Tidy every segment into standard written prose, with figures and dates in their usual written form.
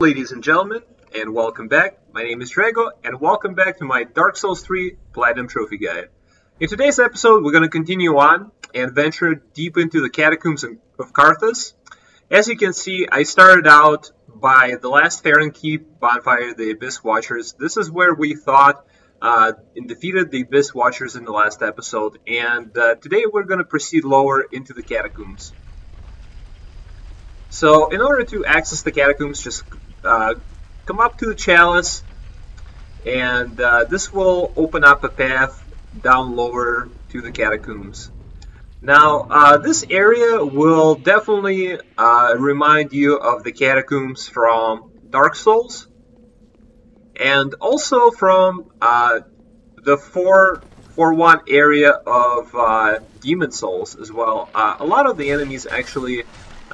Ladies and gentlemen, and welcome back. My name is Drago, and welcome back to my Dark Souls 3 Platinum Trophy Guide. In today's episode, we're going to continue on and venture deep into the Catacombs of Carthus. As you can see, I started out by the last Farron Keep bonfire, the Abyss Watchers. This is where we fought and defeated the Abyss Watchers in the last episode, and today we're going to proceed lower into the Catacombs. So, in order to access the Catacombs, just come up to the Chalice, and this will open up a path down lower to the Catacombs. Now, this area will definitely remind you of the Catacombs from Dark Souls, and also from the 4-1 area of Demon Souls as well. A lot of the enemies actually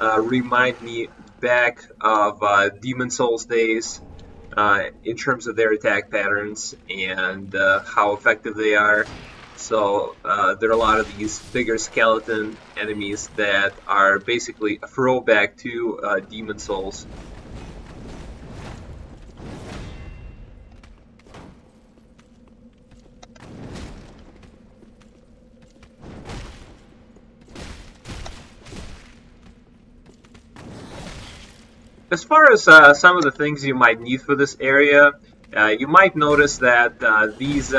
remind me back of Demon Souls days in terms of their attack patterns and how effective they are. So there are a lot of these bigger skeleton enemies that are basically a throwback to Demon Souls. As far as some of the things you might need for this area, you might notice that these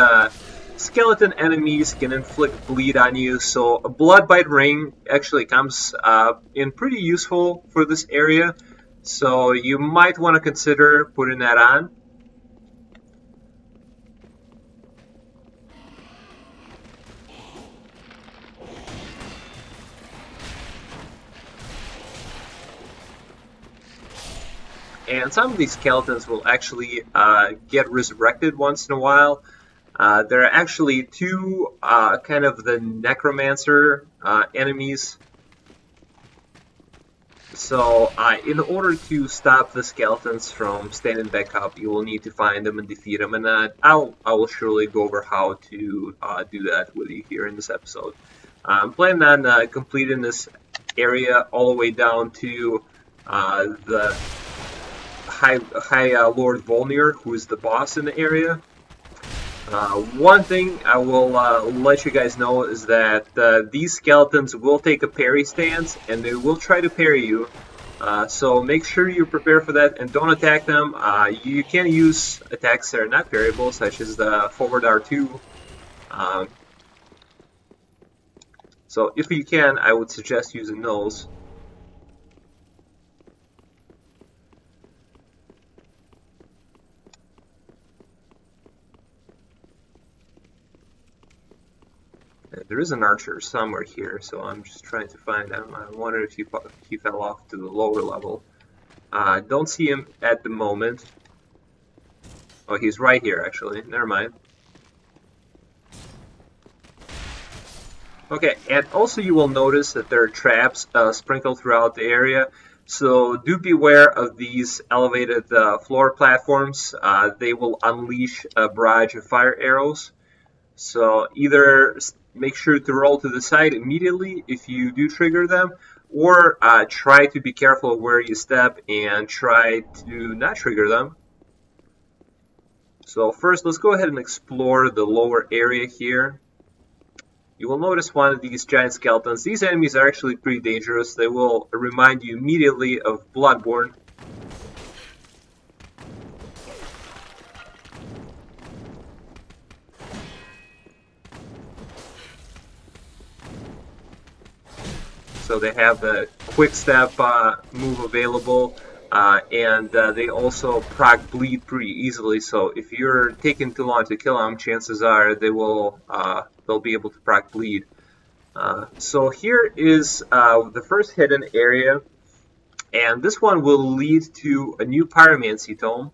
skeleton enemies can inflict bleed on you, so a blood bite ring actually comes in pretty useful for this area, so you might want to consider putting that on. And some of these skeletons will actually get resurrected once in a while. There are actually two kind of the necromancer enemies. So in order to stop the skeletons from standing back up, you will need to find them and defeat them. And I will surely go over how to do that with you here in this episode. I'm planning on completing this area all the way down to the High Lord Wolnir, who is the boss in the area. One thing I will let you guys know is that these skeletons will take a parry stance, and they will try to parry you. So make sure you prepare for that and don't attack them. You can use attacks that are not parryable, such as the forward R2. So if you can, I would suggest using those. There is an archer somewhere here, so I'm just trying to find him. I wonder if he fell off to the lower level. Don't see him at the moment. Oh, he's right here, actually. Never mind. Okay, and also you will notice that there are traps sprinkled throughout the area. So do beware of these elevated floor platforms. They will unleash a barrage of fire arrows. So either make sure to roll to the side immediately if you do trigger them, or try to be careful where you step and try to not trigger them. So first, let's go ahead and explore the lower area here. You will notice one of these giant skeletons. These enemies are actually pretty dangerous. They will remind you immediately of Bloodborne. So they have the quick step move available, and they also proc bleed pretty easily. So if you're taking too long to kill them, chances are they'll be able to proc bleed. So here is the first hidden area, and this one will lead to a new Pyromancy Tome.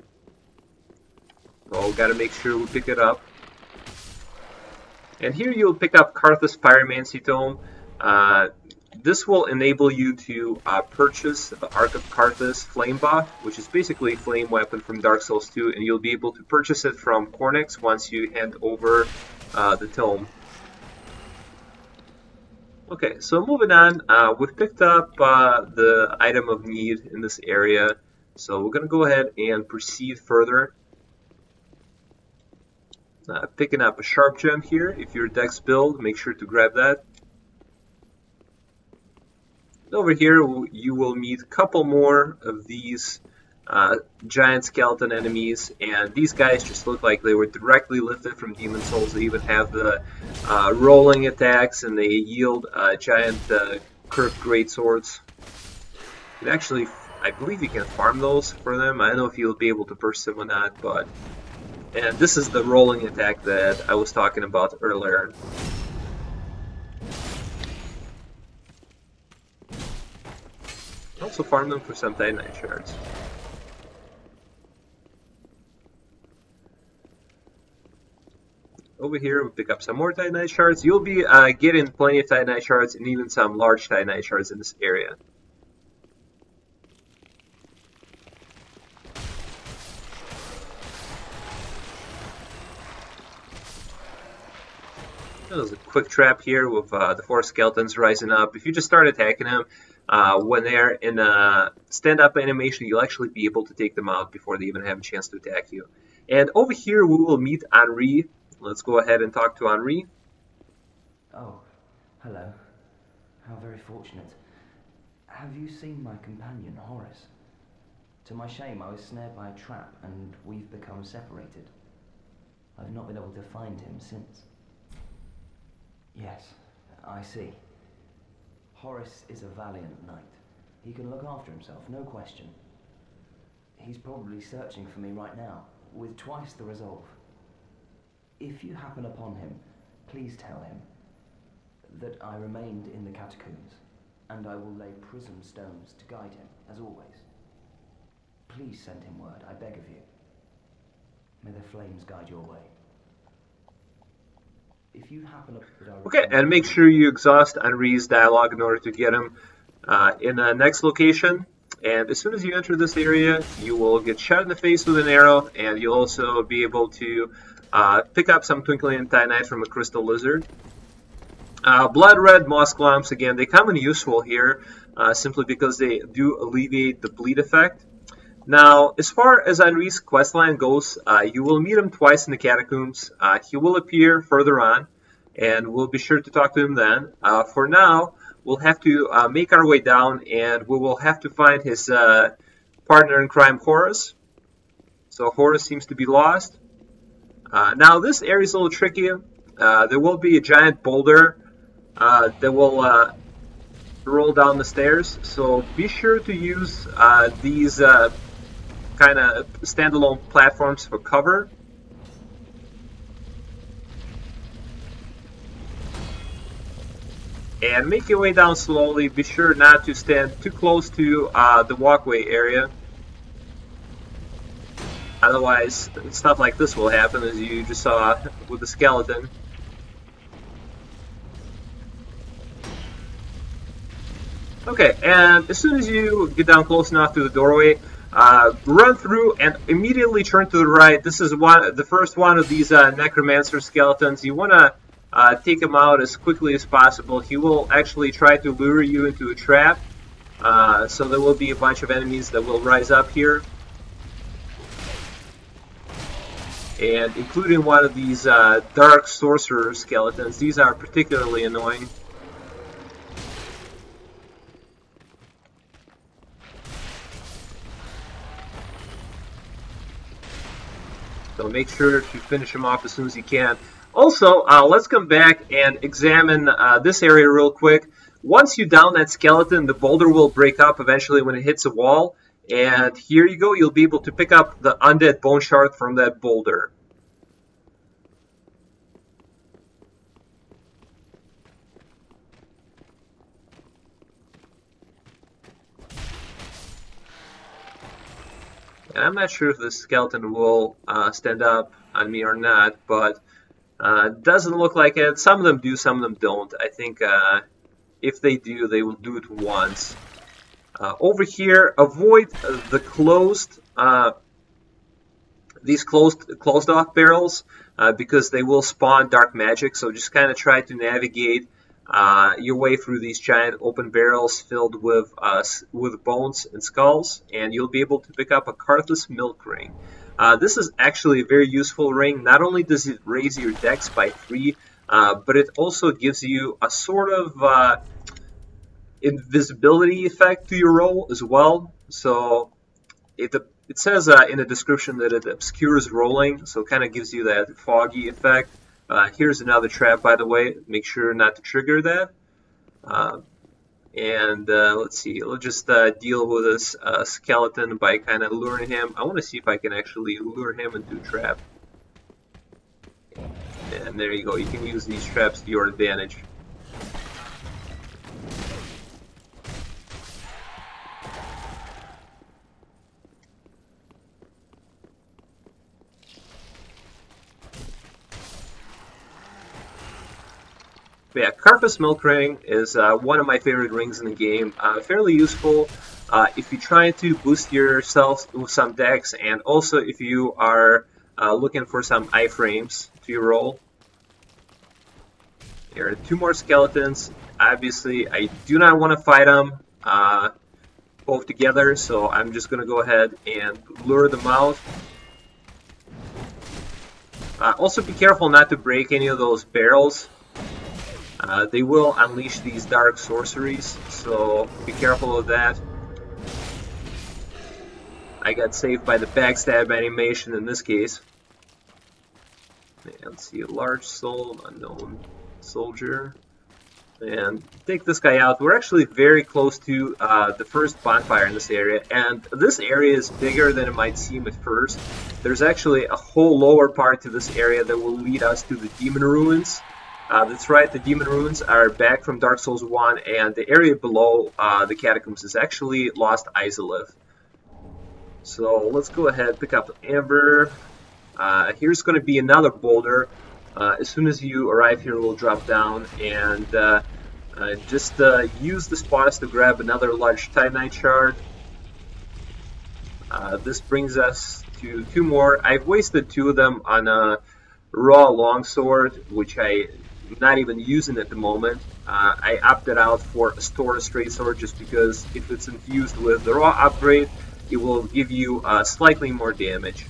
So got to make sure we pick it up. And here you'll pick up Carthus Pyromancy Tome. This will enable you to purchase the Ark of Carthus Flame Buff, which is basically a flame weapon from Dark Souls 2, and you'll be able to purchase it from Cornix once you hand over the tome. Okay, so moving on, we've picked up the item of need in this area. So we're going to go ahead and proceed further. Picking up a sharp gem here. If you're a dex build, make sure to grab that. Over here you will meet a couple more of these giant skeleton enemies, and these guys just look like they were directly lifted from Demon Souls. They even have the rolling attacks, and they yield giant curved greatswords. You can actually, I believe you can farm those for them. I don't know if you'll be able to burst them or not, but... And this is the rolling attack that I was talking about earlier. Also farm them for some Titanite shards. Over here we'll pick up some more Titanite shards. You'll be getting plenty of Titanite shards and even some large Titanite shards in this area. There's a quick trap here with the 4 skeletons rising up. If you just start attacking them, when they're in a stand-up animation, you'll actually be able to take them out before they even have a chance to attack you. And over here we will meet Anri. Let's go ahead and talk to Anri. Oh, hello. How very fortunate. Have you seen my companion, Horace? To my shame, I was snared by a trap and we've become separated. I've not been able to find him since. Yes, I see. Horace is a valiant knight. He can look after himself, no question. He's probably searching for me right now, with twice the resolve. If you happen upon him, please tell him that I remained in the catacombs, and I will lay prism stones to guide him, as always. Please send him word, I beg of you. May the flames guide your way. If you happen to... Okay, and make sure you exhaust Anri's dialogue in order to get him in the next location. And as soon as you enter this area, you will get shot in the face with an arrow, and you'll also be able to pick up some Twinkling Titanite from a crystal lizard. Blood red moss clumps, again, they come in useful here simply because they do alleviate the bleed effect. Now, as far as Anri's questline goes, you will meet him twice in the catacombs. He will appear further on, and we'll be sure to talk to him then. For now, we'll have to make our way down, and we will have to find his partner in crime, Horace. So Horace seems to be lost. Now, this area is a little tricky. There will be a giant boulder that will roll down the stairs, so be sure to use these kind of standalone platforms for cover. And make your way down slowly. Be sure not to stand too close to the walkway area. Otherwise, stuff like this will happen, as you just saw with the skeleton. Okay, and as soon as you get down close enough to the doorway, run through and immediately turn to the right. This is the first one of these necromancer skeletons. You want to take him out as quickly as possible. He will actually try to lure you into a trap. So there will be a bunch of enemies that will rise up here. And including one of these dark sorcerer skeletons. These are particularly annoying. So make sure to finish him off as soon as you can. Also, let's come back and examine this area real quick. Once you down that skeleton, the boulder will break up eventually when it hits a wall. And here you go, you'll be able to pick up the Undead Bone Shard from that boulder. And I'm not sure if the skeleton will stand up on me or not, but doesn't look like it. Some of them do, some of them don't. I think if they do, they will do it once. Over here, avoid the these closed off barrels because they will spawn dark magic. So just kind of try to navigate your way through these giant open barrels filled with bones and skulls, and you'll be able to pick up a Carthus Milkring. This is actually a very useful ring. Not only does it raise your dex by 3, but it also gives you a sort of invisibility effect to your roll as well. So it says in the description that it obscures rolling, so it kind of gives you that foggy effect. Here's another trap, by the way. Make sure not to trigger that. Let's see. Let's just deal with this skeleton by kind of luring him. I want to see if I can actually lure him into a trap. And there you go. You can use these traps to your advantage. But yeah, Carthus Milkring is one of my favorite rings in the game. Fairly useful if you're trying to boost yourself with some dex, and also if you are looking for some iframes to your roll. Here are 2 more skeletons. Obviously, I do not want to fight them both together, so I'm just going to go ahead and lure them out. Also, be careful not to break any of those barrels. They will unleash these dark sorceries, so be careful of that. I got saved by the backstab animation in this case. And let's see, a large soul, unknown soldier. And take this guy out. We're actually very close to the first bonfire in this area, and this area is bigger than it might seem at first. There's actually a whole lower part to this area that will lead us to the Demon Ruins. That's right, the Demon Ruins are back from Dark Souls 1, and the area below the Catacombs is actually Lost Izalith. So let's go ahead and pick up Amber. Here's going to be another boulder. As soon as you arrive here, we'll drop down, and just use the spots to grab another large Titanite shard. This brings us to 2 more. I've wasted 2 of them on a raw longsword, which I'm not even using at the moment. I opted out for a Astora straight sword just because if it's infused with the raw upgrade, it will give you slightly more damage.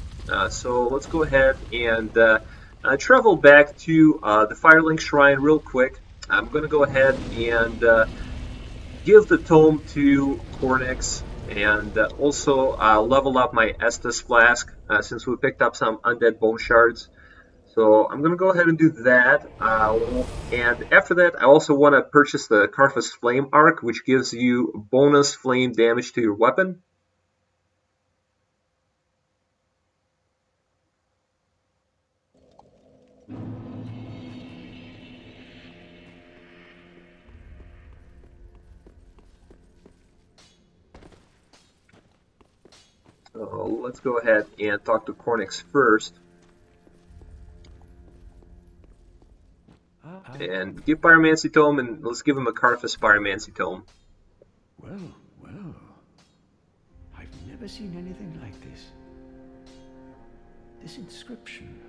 So let's go ahead and travel back to the Firelink Shrine real quick. I'm going to go ahead and give the tome to Cornyx, and also level up my Estus Flask since we picked up some Undead Bone Shards. So I'm going to go ahead and do that, and after that I also want to purchase the Carthus Flame Arc, which gives you bonus flame damage to your weapon. So let's go ahead and talk to Cornyx first. And give Pyromancy Tome, and let's give him a Carthus Pyromancy Tome. Well, well. I've never seen anything like this. This inscription.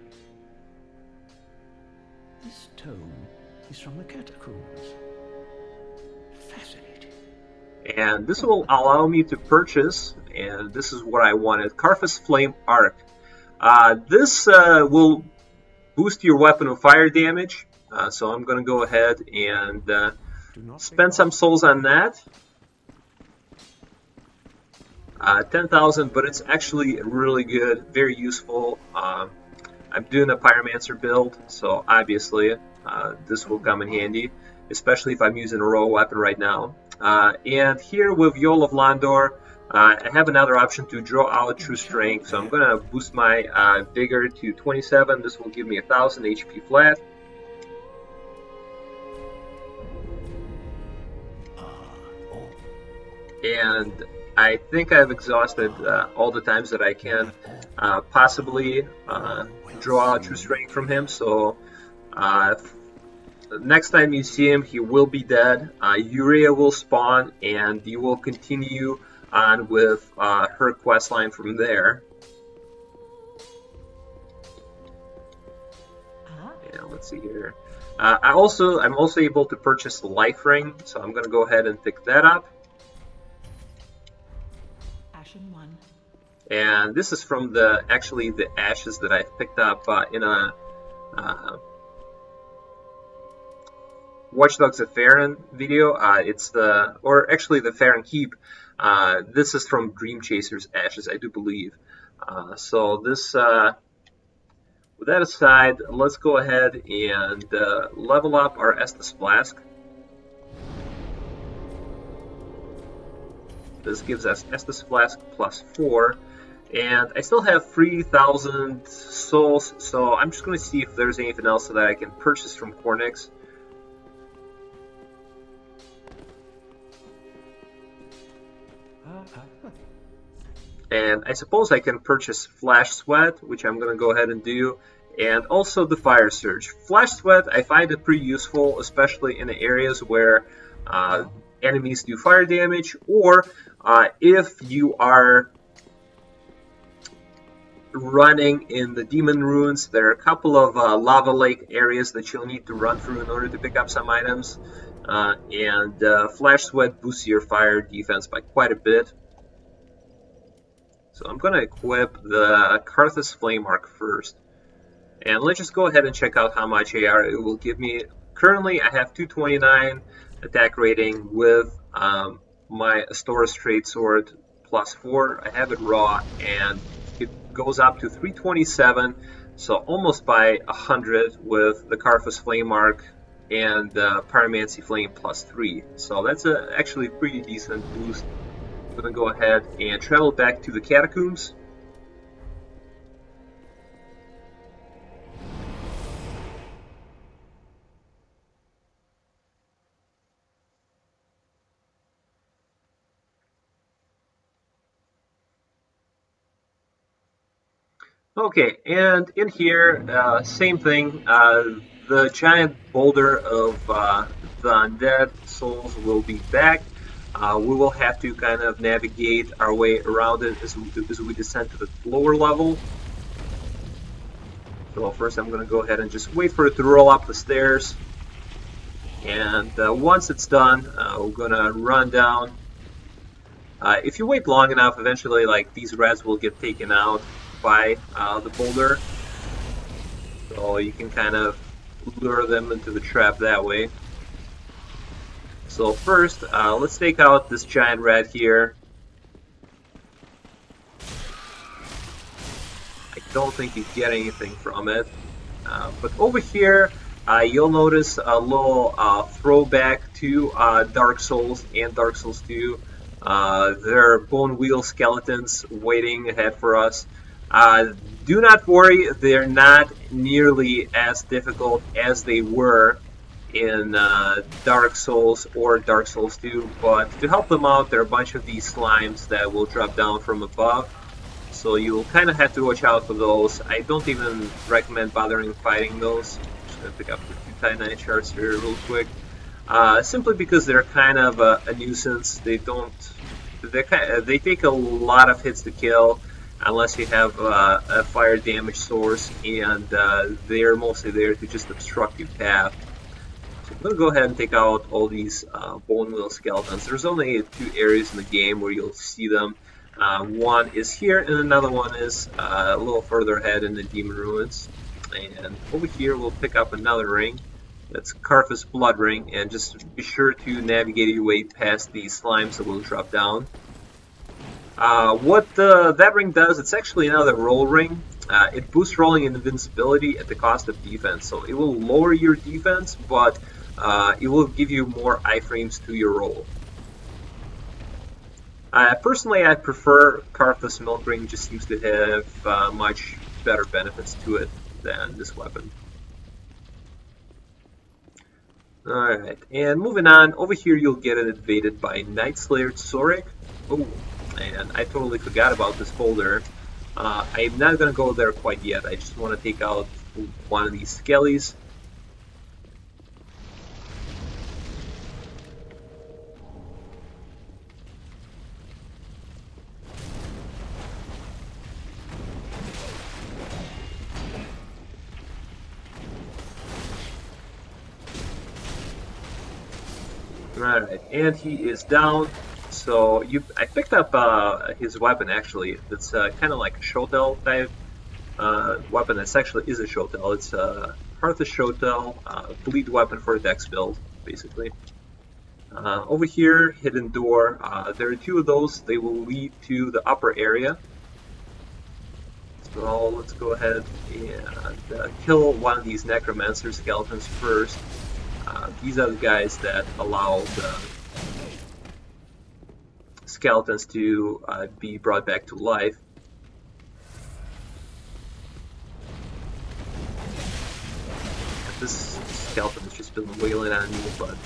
This tome is from the Catacombs. Fascinating. And this will allow me to purchase, and this is what I wanted, Carthus Flame Arc. This will boost your weapon with fire damage. So I'm going to go ahead and spend some souls on that. 10,000, but it's actually really good, very useful. I'm doing a Pyromancer build, so obviously this will come in handy, especially if I'm using a raw weapon right now. And here with Yoel of Londor, I have another option to draw out True Strength, so I'm going to boost my Vigor to 27. This will give me 1,000 HP flat. And I think I've exhausted all the times that I can possibly draw out True Strength from him, so next time you see him, he will be dead. Yuria will spawn, and you will continue on with her questline from there. Yeah, let's see here. I'm also able to purchase the Life Ring, so I'm going to go ahead and pick that up. Ashen 1. And this is from the ashes that I picked up in a Watch Dogs of Farron video. It's the Farron Keep. This is from Dream Chaser's ashes, I do believe. So this. With that aside, let's go ahead and level up our Estus Flask. This gives us Estus Flask plus 4, and I still have 3,000 souls, so I'm just going to see if there's anything else that I can purchase from Cornix. And I suppose I can purchase Flash Sweat, which I'm going to go ahead and do, and also the Fire Surge. Flash Sweat, I find it pretty useful, especially in the areas where enemies do fire damage, or if you are running in the Demon Ruins. There are a couple of lava lake areas that you'll need to run through in order to pick up some items, and Flash Sweat boosts your fire defense by quite a bit. So I'm going to equip the Carthus Flame Arc first. And let's just go ahead and check out how much AR it will give me. Currently, I have 229 attack rating with my Astora Straight Sword plus 4. I have it raw, and it goes up to 327, so almost by 100 with the Carthus Flame Arc and Pyromancy Flame plus 3. So that's actually a pretty decent boost. I'm going to go ahead and travel back to the Catacombs. Okay, and in here, same thing, the giant boulder of the undead souls will be back. We will have to kind of navigate our way around it as we descend to the lower level. So first I'm going to go ahead and just wait for it to roll up the stairs. And once it's done, we're going to run down. If you wait long enough, eventually these rats will get taken out by the boulder. So you can kind of lure them into the trap that way. So first, let's take out this giant rat here. I don't think you get anything from it. But over here, you'll notice a little throwback to Dark Souls and Dark Souls 2. There are bone wheel skeletons waiting ahead for us. Do not worry, they're not nearly as difficult as they were in Dark Souls or Dark Souls 2, but to help them out, there are a bunch of these slimes that will drop down from above, so you'll kind of have to watch out for those. I don't even recommend bothering fighting those. I'm just going to pick up the 2 Titanite shards here real quick, simply because they're kind of a nuisance. They take a lot of hits to kill unless you have a fire damage source, and they're mostly there to just obstruct your path. So I'm going to go ahead and take out all these bone wheel skeletons. There's only 2 areas in the game where you'll see them. One is here, and another one is a little further ahead in the Demon Ruins. And over here we'll pick up another ring. That's Carthus Bloodring, and just be sure to navigate your way past these slimes that will drop down. What that ring does, it's actually another roll ring. It boosts rolling and invincibility at the cost of defense, so it will lower your defense, but it will give you more iframes to your roll. Personally, I prefer Carthus Milkring. Just seems to have much better benefits to it than this weapon. Alright, and moving on, over here you'll get it invaded by Slayer Tsorig. Oh, and I totally forgot about this boulder. I'm not going to go there quite yet. I just want to take out one of these skellies. Alright, and he is down. So I picked up his weapon actually. It's kind of like a Shotel type weapon. It actually is a Shotel. It's a Carthus Shotel, bleed weapon for a dex build, basically. Over here, hidden door. There are two of those. They will lead to the upper area. So let's go ahead and kill one of these necromancer skeletons first. These are the guys that allow the skeletons to be brought back to life. And this skeleton has just been wailing on me, but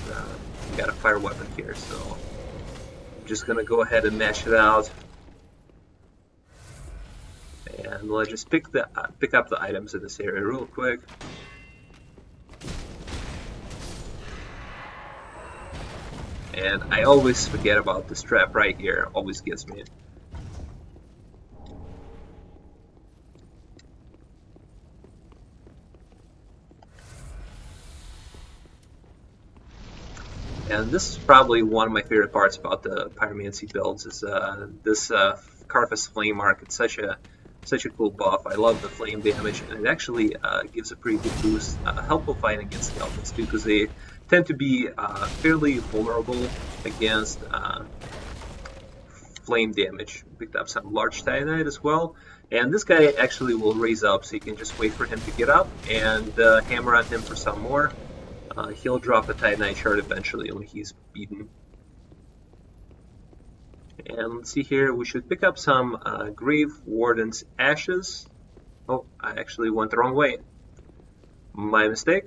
got a fire weapon here, so I'm just gonna go ahead and mash it out. And let's just pick up the items in this area real quick. And I always forget about this trap right here. Always gets me. And this is probably one of my favorite parts about the Pyromancy builds is this Carthus Flame Arc. It's such a cool buff. I love the flame damage, and it actually gives a pretty good boost, helpful fighting against skeletons too, because they tend to be fairly vulnerable against flame damage. Picked up some large titanite as well, and this guy actually will raise up, so you can just wait for him to get up and hammer on him for some more. He'll drop a titanite shard eventually when he's beaten. And let's see here, we should pick up some Grave Warden's ashes. Oh, I actually went the wrong way. My mistake.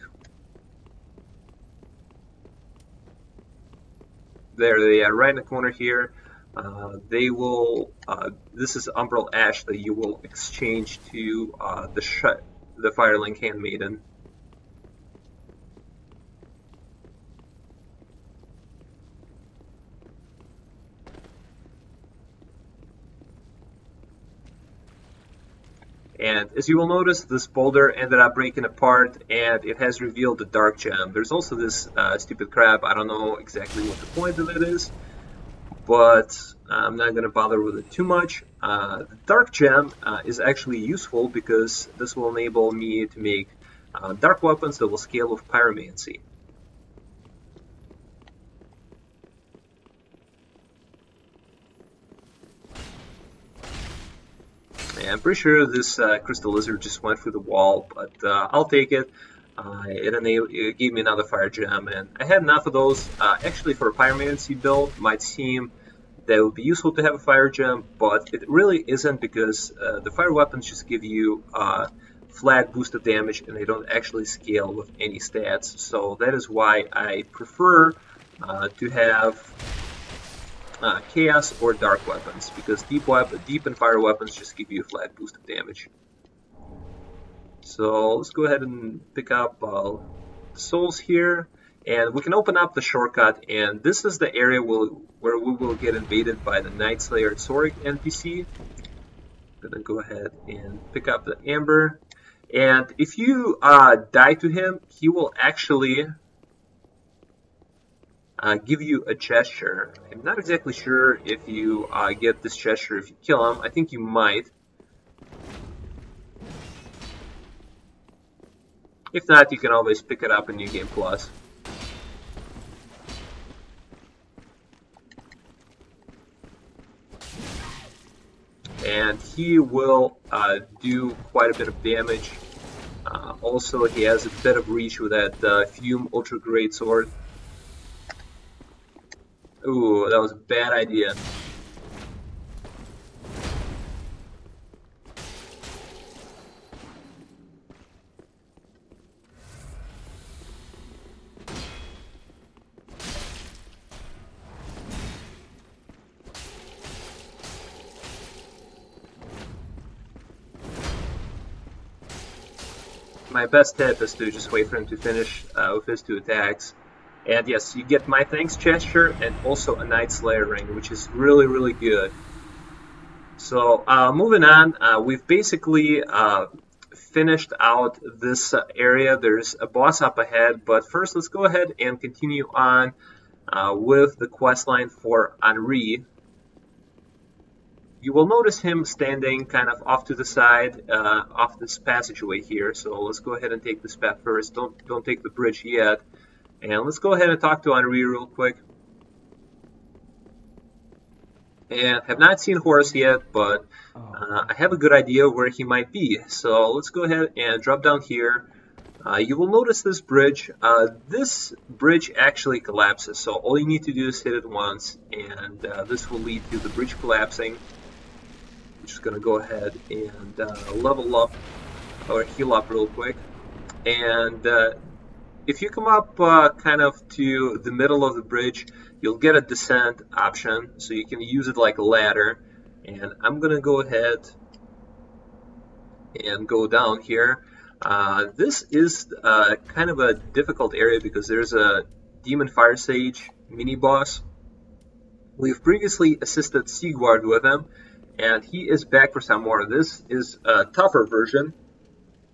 There they are, right in the corner here. They will. This is Umbral Ash that you will exchange to the Shrine Handmaiden. And as you will notice, this boulder ended up breaking apart, and it has revealed the dark gem. There's also this stupid crab. I don't know exactly what the point of it is, but I'm not going to bother with it too much. The dark gem is actually useful because this will enable me to make dark weapons that will scale with pyromancy. And I'm pretty sure this crystal lizard just went through the wall, but I'll take it. It gave me another fire gem, and I had enough of those. Actually, for a pyromancy build, it might seem that it would be useful to have a fire gem, but it really isn't, because the fire weapons just give you flat boosted damage, and they don't actually scale with any stats. So that is why I prefer to have chaos or dark weapons, because deep and fire weapons just give you a flat boost of damage. So let's go ahead and pick up souls here, and we can open up the shortcut, and this is the area where we will get invaded by the Slayer Tsorig NPC. I'm gonna go ahead and pick up the amber, and if you die to him, he will actually give you a gesture. I'm not exactly sure if you get this gesture if you kill him. I think you might. If not, you can always pick it up in New Game Plus. And he will do quite a bit of damage. Also, he has a bit of reach with that Fume Ultra Great Sword. Ooh, that was a bad idea. My best tip is to just wait for him to finish with his 2 attacks. And yes, you get my thanks gesture and also a Night Slayer ring, which is really, really good. So moving on, we've basically finished out this area. There's a boss up ahead, but first let's go ahead and continue on with the questline for Anri. You will notice him standing kind of off to the side, off this passageway here. So let's go ahead and take this path first. Don't take the bridge yet. And let's go ahead and talk to Anri real quick. And have not seen Horace yet, but I have a good idea where he might be. So let's go ahead and drop down here. You will notice this bridge. This bridge actually collapses, so all you need to do is hit it once, and this will lead to the bridge collapsing. I'm just going to go ahead and level up, or heal up real quick. And if you come up kind of to the middle of the bridge, you'll get a descent option, so you can use it like a ladder. And I'm going to go ahead and go down here. This is kind of a difficult area because there's a Demon Firesage mini-boss. We've previously assisted Sigvard with him, and he is back for some more. This is a tougher version.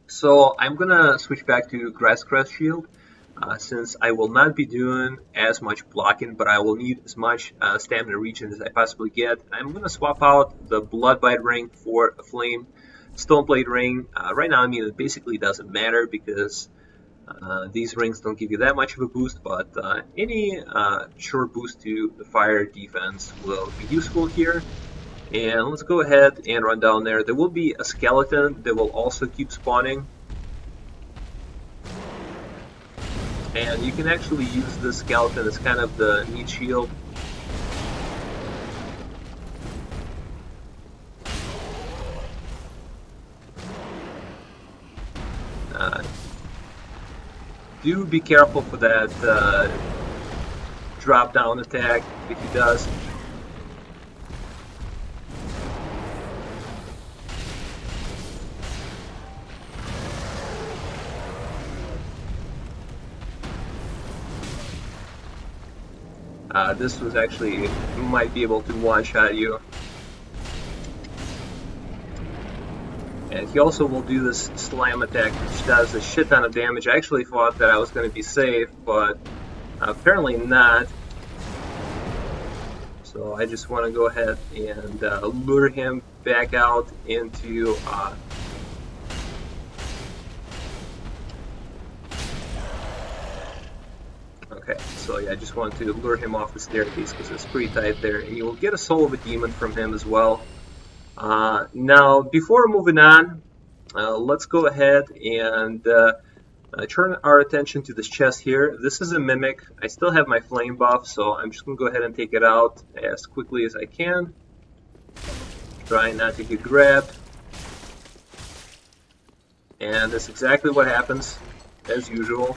So I'm going to switch back to Grasscrest Shield, since I will not be doing as much blocking, but I will need as much stamina regen as I possibly get. I'm going to swap out the Bloodbite ring for a Flame Stoneplate ring. Right now, I mean, it basically doesn't matter because these rings don't give you that much of a boost, but any short boost to the fire defense will be useful here. And let's go ahead and run down there. There will be a skeleton that will also keep spawning. And you can actually use this skeleton as kind of the meat shield. Do be careful for that drop down attack if he does. This was actually, might be able to one-shot you. And he also will do this slam attack, which does a shit ton of damage. I actually thought that I was going to be safe, but apparently not. So I just want to go ahead and lure him back out into... Okay, so yeah, I just want to lure him off the staircase because it's pretty tight there. And you will get a Soul of a Demon from him as well. Now, before moving on, let's go ahead and turn our attention to this chest here. This is a Mimic. I still have my flame buff, so I'm just going to go ahead and take it out as quickly as I can. Try not to get grabbed. And that's exactly what happens, as usual.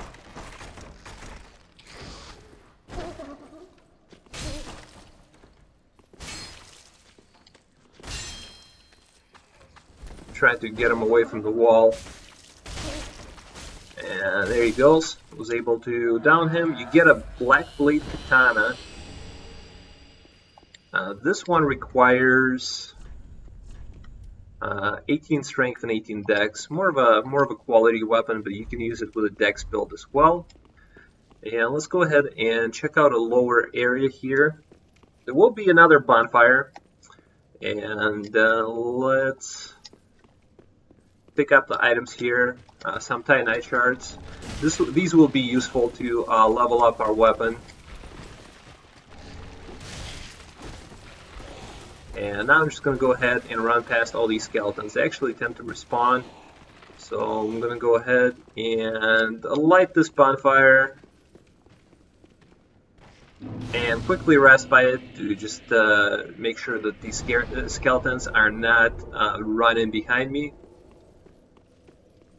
Tried to get him away from the wall, and there he goes. Was able to down him. You get a Black Blade Katana. This one requires 18 strength and 18 dex. More of a quality weapon, but you can use it with a dex build as well. And let's go ahead and check out a lower area here. There will be another bonfire, and let's pick up the items here, some Titanite shards. These will be useful to level up our weapon. And now I'm just going to go ahead and run past all these skeletons. They actually tend to respawn. So I'm going to go ahead and light this bonfire and quickly rest by it to just make sure that these skeletons are not running behind me.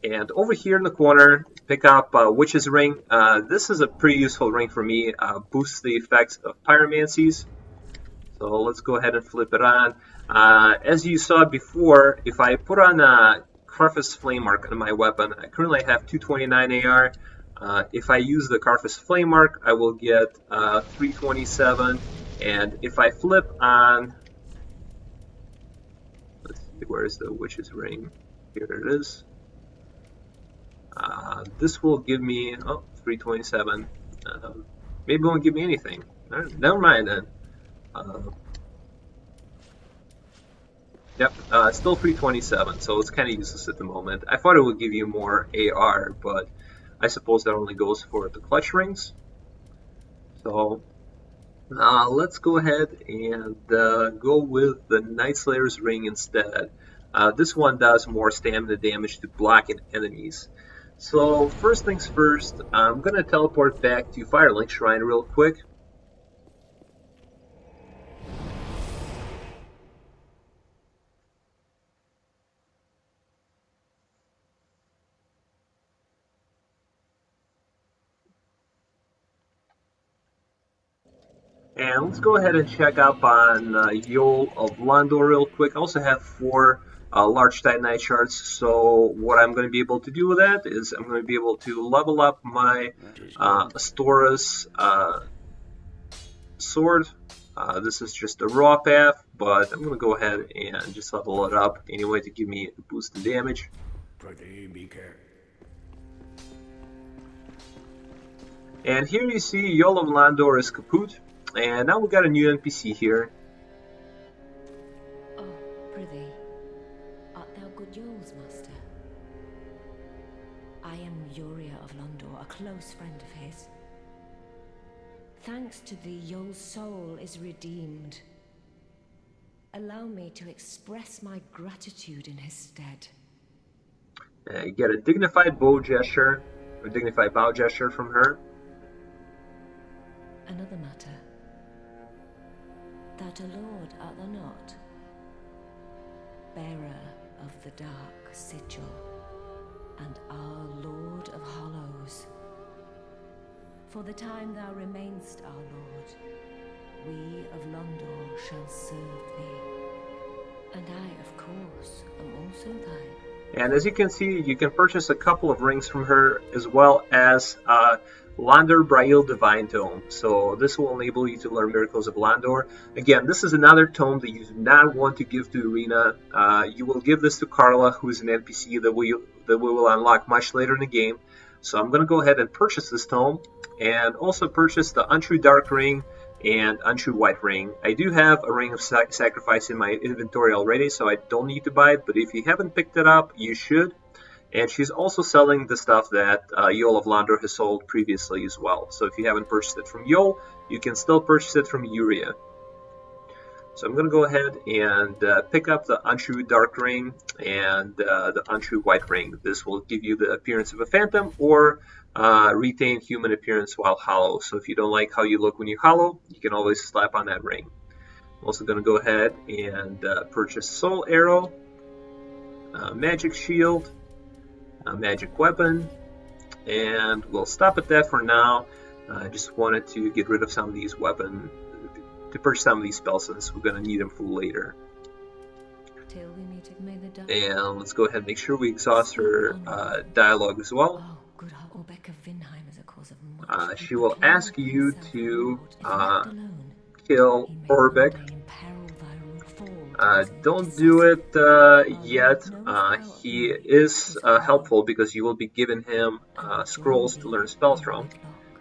And over here in the corner, pick up Witch's Ring. This is a pretty useful ring for me. Boosts the effects of Pyromancies. So let's go ahead and flip it on. As you saw before, if I put on a Carthus Flame Mark on my weapon, I currently have 229 AR. If I use the Carthus Flame Mark, I will get 327. And if I flip on... Let's see, where's the Witch's Ring? Here it is. This will give me 327. Maybe it won't give me anything. Alright, never mind then. Yep, still 327, so it's kind of useless at the moment. I thought it would give you more AR, but I suppose that only goes for the clutch rings. So let's go ahead and go with the Night Slayer's ring instead. This one does more stamina damage to blocking enemies. So first things first, I'm going to teleport back to Firelink Shrine real quick. And let's go ahead and check up on Yol of Londor real quick. I also have 4 large Titanite shards, so what I'm going to be able to do with that is I'm going to be able to level up my Astora's sword. This is just a raw path, but I'm going to go ahead and just level it up anyway to give me a boost in damage. And here you see Yol of Londor is kaput. And now we got a new NPC here. Oh, prithee, art thou good Yol's master? I am Yuria of Londor, a close friend of his. Thanks to thee, Yol's soul is redeemed. Allow me to express my gratitude in his stead. You get a dignified bow gesture, or dignified bow gesture from her. Another matter. That a lord art thou not, bearer of the dark sigil, and our Lord of Hollows. For the time thou remainst our Lord, we of Londor shall serve thee, and I, of course, am also thine. And as you can see, you can purchase a couple of rings from her, as well as Londor Braille Divine Tome. So this will enable you to learn Miracles of Londor. Again, this is another tome that you do not want to give to Irina. You will give this to Karla, who is an NPC that we will unlock much later in the game. So I'm going to go ahead and purchase this tome, and also purchase the Untrue Dark Ring and Untrue White Ring. I do have a Ring of Sacrifice in my inventory already, so I don't need to buy it, but if you haven't picked it up, you should. And she's also selling the stuff that Yol of Londor has sold previously as well. So if you haven't purchased it from Yol, you can still purchase it from Yuria. So I'm going to go ahead and pick up the Untrue Dark Ring and the Untrue White Ring. This will give you the appearance of a phantom, or retain human appearance while hollow. So if you don't like how you look when you hollow, you can always slap on that ring. I'm also going to go ahead and purchase Soul Arrow, Magic Shield, magic weapon, and we'll stop at that for now. I just wanted to get rid of some of these weapons, to purchase some of these spells, since we're going to need them for later. Till we meet again, the dark. And let's go ahead and make sure we exhaust her dialogue as well. Oh, good Rebecca Vinheim is a cause of much. She will ask you to kill Orbeck. Don't do it yet. He is helpful because you will be giving him scrolls to learn spells from.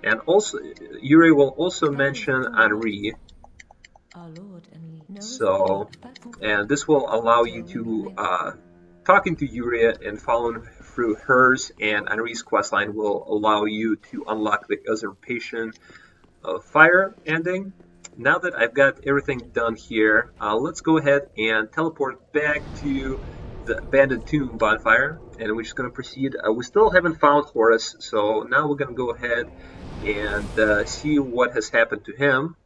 And also, Yuri will also mention Anri. So, and this will allow you to, talking to Yuria and following through hers and Anri's questline will allow you to unlock the Usurpation of Fire ending. Now that I've got everything done here, let's go ahead and teleport back to the Abandoned Tomb bonfire, and we're just going to proceed. We still haven't found Horace, so now we're going to go ahead and see what has happened to him.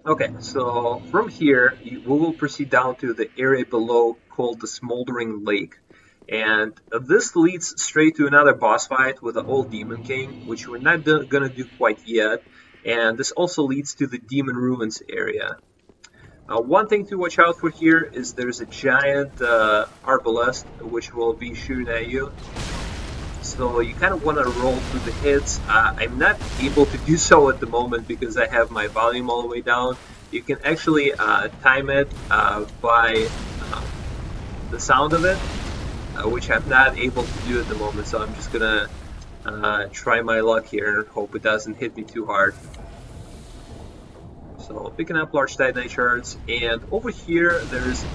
Okay, so from here, we will proceed down to the area below called the Smouldering Lake. And this leads straight to another boss fight with the old Demon King, which we're not going to do quite yet. And this also leads to the Demon Ruins area. One thing to watch out for here is there's a giant arbalest which will be shooting at you. So you kind of want to roll through the hits. I'm not able to do so at the moment because I have my volume all the way down. you can actually time it by the sound of it, which I'm not able to do at the moment, so I'm just gonna try my luck here and hope it doesn't hit me too hard. So picking up large Titanite shards, and over here there's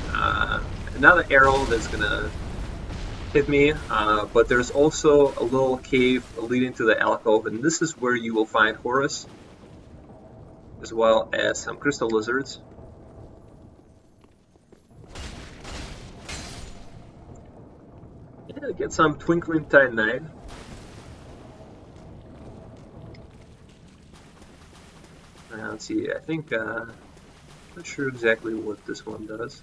another arrow that's gonna hit me, but there's also a little cave leading to the alcove, and this is where you will find Horace, as well as some crystal lizards. Yeah, get some twinkling Titanite. Let's see, I think, not sure exactly what this one does.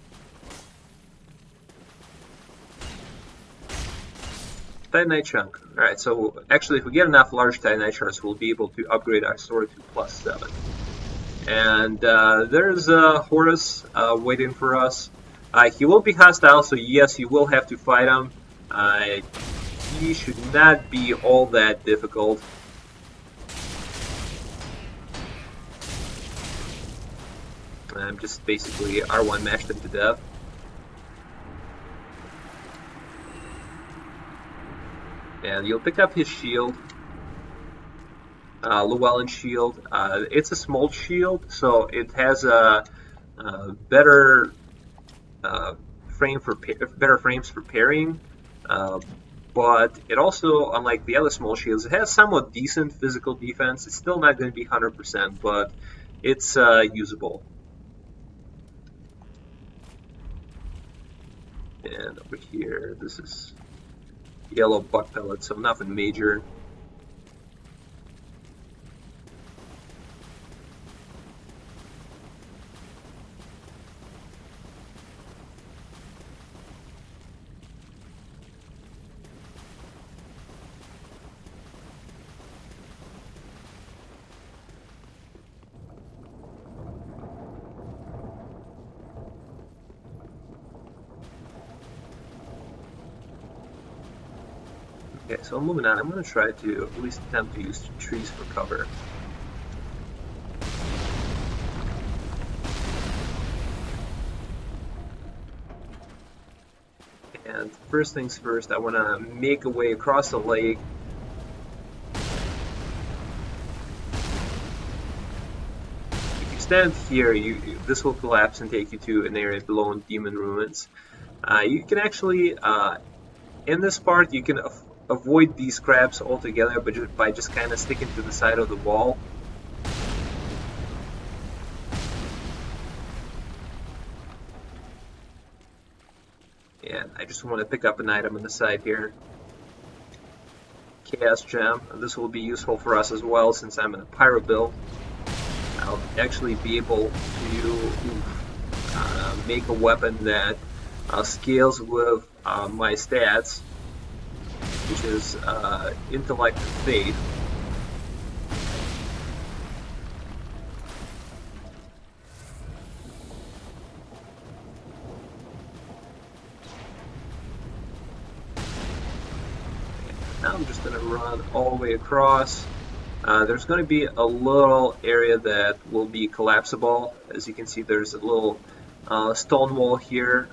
Titanite chunk. Alright, so actually if we get enough large Titanite shards, we'll be able to upgrade our sword to +7. And there's Horace waiting for us. He will be hostile, so yes, you will have to fight him. He should not be all that difficult. I'm just basically R1 mashed him to death. And you'll pick up his shield, Llewellyn shield. It's a small shield, so it has a better better frames for parrying. But it also, unlike the other small shields, it has somewhat decent physical defense. It's still not going to be 100%, but it's usable. And over here, this is yellow buck pellet, so nothing major. Okay, so moving on, I'm going to try to at least attempt to use trees for cover. And first things first, I want to make a way across the lake. If you stand here, this will collapse and take you to an area below demon ruins. You can actually, in this part, you can avoid these crabs altogether, but by just kind of sticking to the side of the wall. And I just want to pick up an item on the side here. Chaos Gem. This will be useful for us as well since I'm in a pyro build. I'll actually be able to make a weapon that scales with my stats, which is Intellect and Faith. Now I'm just going to run all the way across. There's going to be a little area that will be collapsible. As you can see, there's a little stone wall here.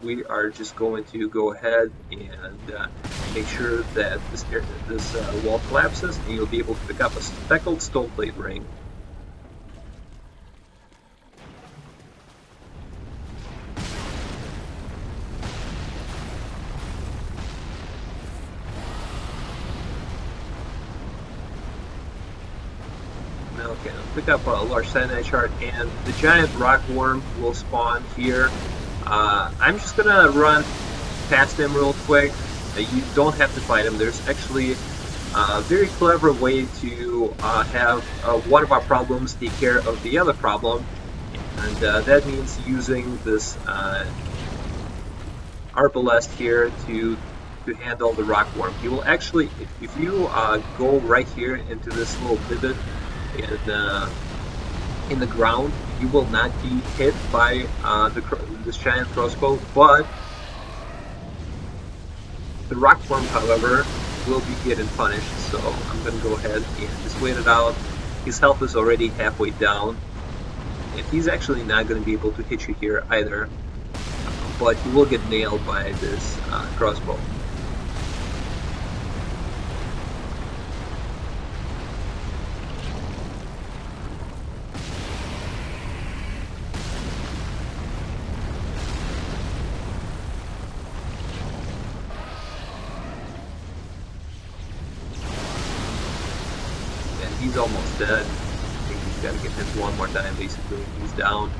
We are just going to go ahead and make sure that this wall collapses, and you'll be able to pick up a Speckled Stoneplate ring. Okay, I'll pick up a large Titanite shard, and the giant rock worm will spawn here. I'm just gonna run past him real quick. You don't have to fight him. There's actually a very clever way to have one of our problems take care of the other problem, and that means using this arbalest here to handle the rock worm. You will actually, if you go right here into this little divot in the ground, you will not be hit by this giant crossbow, but the rock worm, however, will be hit and punished. So I'm going to go ahead and just wait it out. His health is already halfway down. And he's actually not going to be able to hit you here either, but he will get nailed by this crossbow. And he's almost dead. Got to get hit one more time, basically. He's down.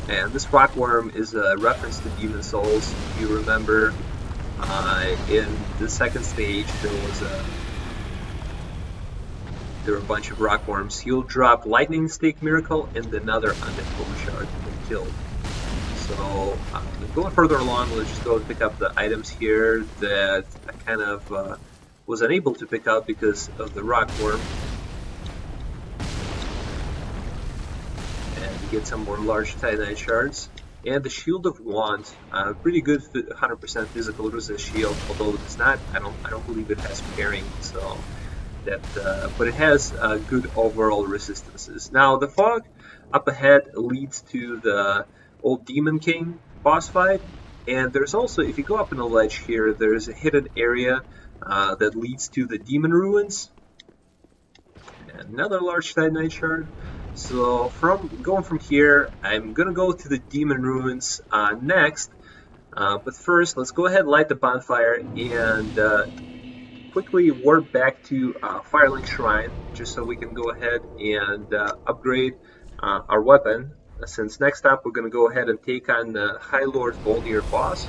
And this rockworm is a reference to Demon Souls. If you remember, in the second stage, there were a bunch of rockworms. He'll drop Lightning Stake Miracle and another Undead Bone Shard when killed. So, going further along, let's just go and pick up the items here that I kind of was unable to pick up because of the rockworm. And get some more large Titanite shards. And the Shield of Wands, pretty good 100% physical resist shield, although it's not, I don't believe it has pairing, so but it has good overall resistances. Now the fog up ahead leads to the old Demon King boss fight, and there's also, if you go up in the ledge here, there's a hidden area that leads to the Demon Ruins. And another large Titanite shard. So going from here, I'm gonna go to the Demon Ruins next. But first, let's go ahead and light the bonfire and quickly warp back to Firelink Shrine, just so we can go ahead and upgrade our weapon. Since next up we're going to go ahead and take on the High Lord Wolnir boss.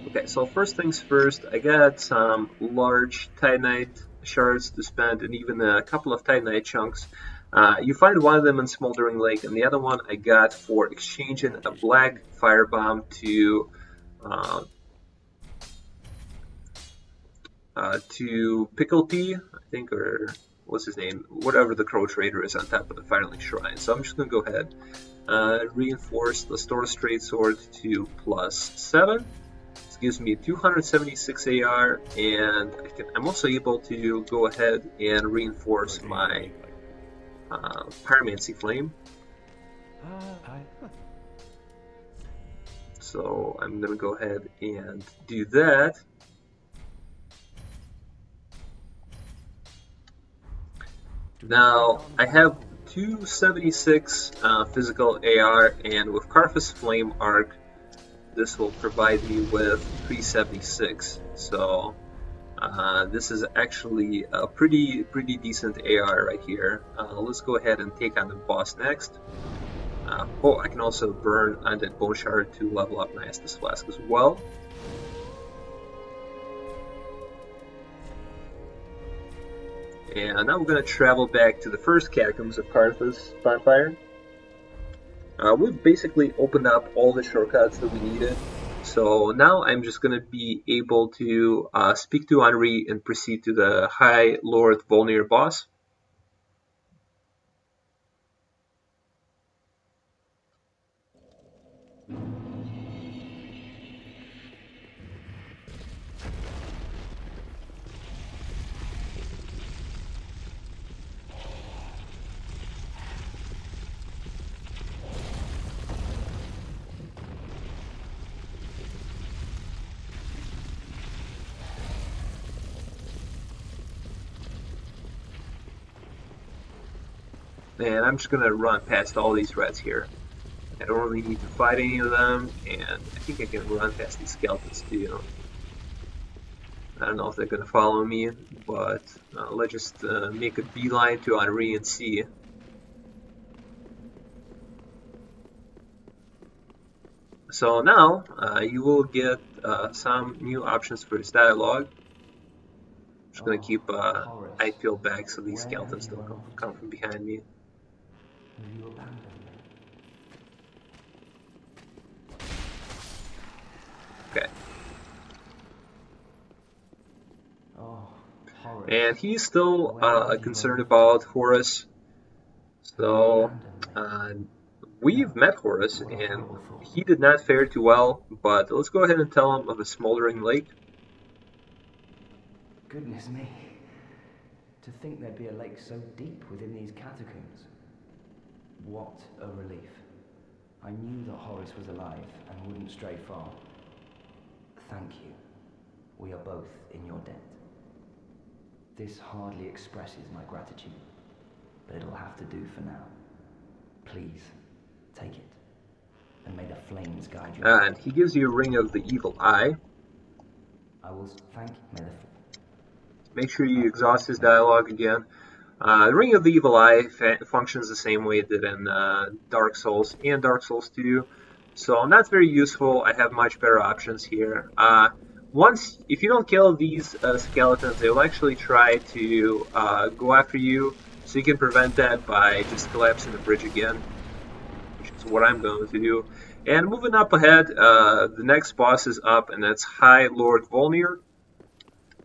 Okay, so first things first, I got some large Titanite shards to spend and even a couple of Titanite chunks. You find one of them in Smouldering Lake, and the other one I got for exchanging a black firebomb to Pickle Tea, I think, or what's his name, whatever the Crow Trader is on top of the Firelink Shrine. So I'm just going to go ahead, reinforce the Store Straight Sword to +7. This gives me 276 AR, and I'm also able to go ahead and reinforce my Pyromancy Flame. So I'm going to go ahead and do that. Now, I have 276 physical AR, and with Carthus Flame Arc, this will provide me with 376. So this is actually a pretty decent AR right here. Let's go ahead and take on the boss next. Oh, I can also burn Undead Bone Shard to level up my Estus Flask as well. And now we're going to travel back to the first Catacombs of Carthus bonfire. We've basically opened up all the shortcuts that we needed. So now I'm just going to be able to speak to Anri and proceed to the High Lord Wolnir boss. And I'm just going to run past all these reds here. I don't really need to fight any of them, and I think I can run past these skeletons too. I don't know if they're going to follow me, but let's just make a beeline to Anri and see. So now you will get some new options for this dialogue. I'm just going to keep eye peeled back so these skeletons don't come from behind me. You abandoned me. Okay. Oh, Horace. And he's still concerned about Horace. So, we've met Horace, and he did not fare too well, but let's go ahead and tell him of the Smouldering Lake. Goodness me. To think there'd be a lake so deep within these catacombs. What a relief. I knew that Horace was alive and wouldn't stray far. Thank you. We are both in your debt. This hardly expresses my gratitude, but it'll have to do for now. Please, take it, and may the flames guide you. And he gives you a Ring of the Evil Eye. I will thank you. Make sure you exhaust his dialogue again. The Ring of the Evil Eye functions the same way it did in Dark Souls and Dark Souls 2, so not very useful. I have much better options here. If you don't kill these skeletons, they will actually try to go after you, so you can prevent that by just collapsing the bridge again, which is what I'm going to do. And moving up ahead, the next boss is up, and that's High Lord Wolnir.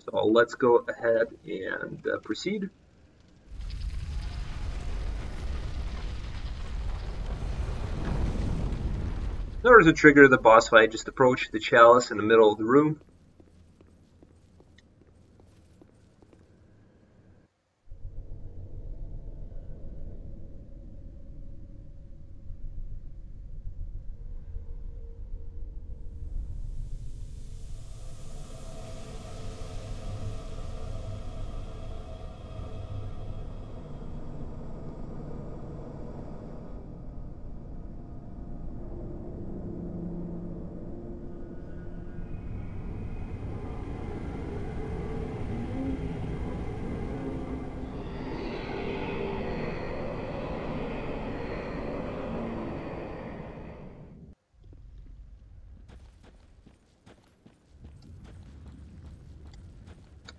So let's go ahead and proceed. In order to trigger the boss fight, just approach the chalice in the middle of the room.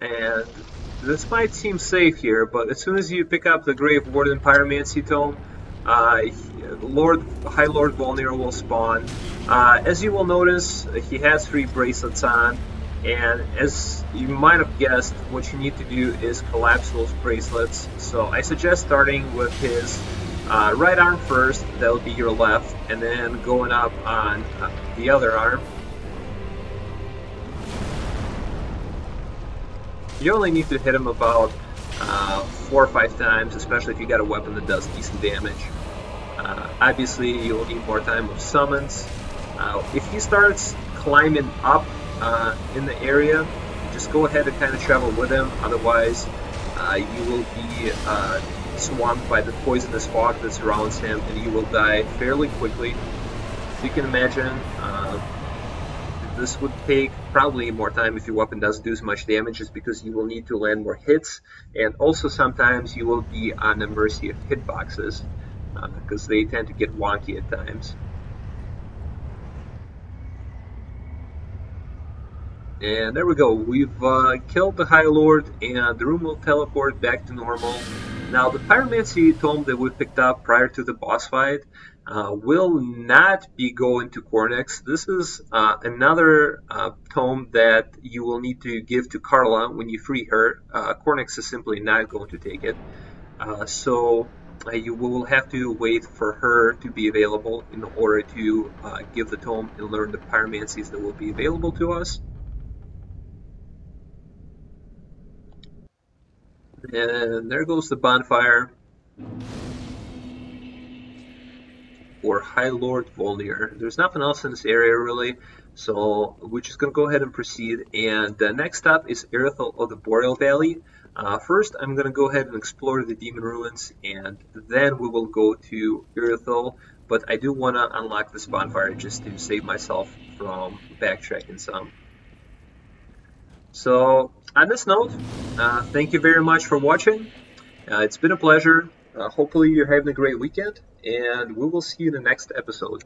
And this might seem safe here, but as soon as you pick up the Grave Warden Pyromancy Tome, High Lord Wolnir will spawn. As you will notice, he has 3 bracelets on, and as you might have guessed, what you need to do is collapse those bracelets. So I suggest starting with his right arm first, that'll be your left, and then going up on the other arm. You only need to hit him about 4 or 5 times, especially if you got a weapon that does decent damage. Obviously, you'll need more time with summons. If he starts climbing up in the area, just go ahead and kind of travel with him. Otherwise, you will be swamped by the poisonous fog that surrounds him, and you will die fairly quickly. So you can imagine this would take probably more time if your weapon doesn't do as much damage, just because you will need to land more hits, and also sometimes you will be on the mercy of hitboxes, because they tend to get wonky at times. And there we go, we've killed the High Lord, and the room will teleport back to normal. Now, the Pyromancy Tome that we picked up prior to the boss fight will not be going to Cornyx. This is another tome that you will need to give to Karla when you free her. Cornyx is simply not going to take it. So you will have to wait for her to be available in order to give the tome and learn the pyromancies that will be available to us. And there goes the bonfire for High Lord Wolnir. There's nothing else in this area really, so we're just going to go ahead and proceed. And the next stop is Irina of the Boreal Valley. First, I'm going to go ahead and explore the Demon Ruins, and then we will go to Irina. But I do want to unlock this bonfire just to save myself from backtracking some. So, on this note, thank you very much for watching. It's been a pleasure. Hopefully you're having a great weekend, and we will see you in the next episode.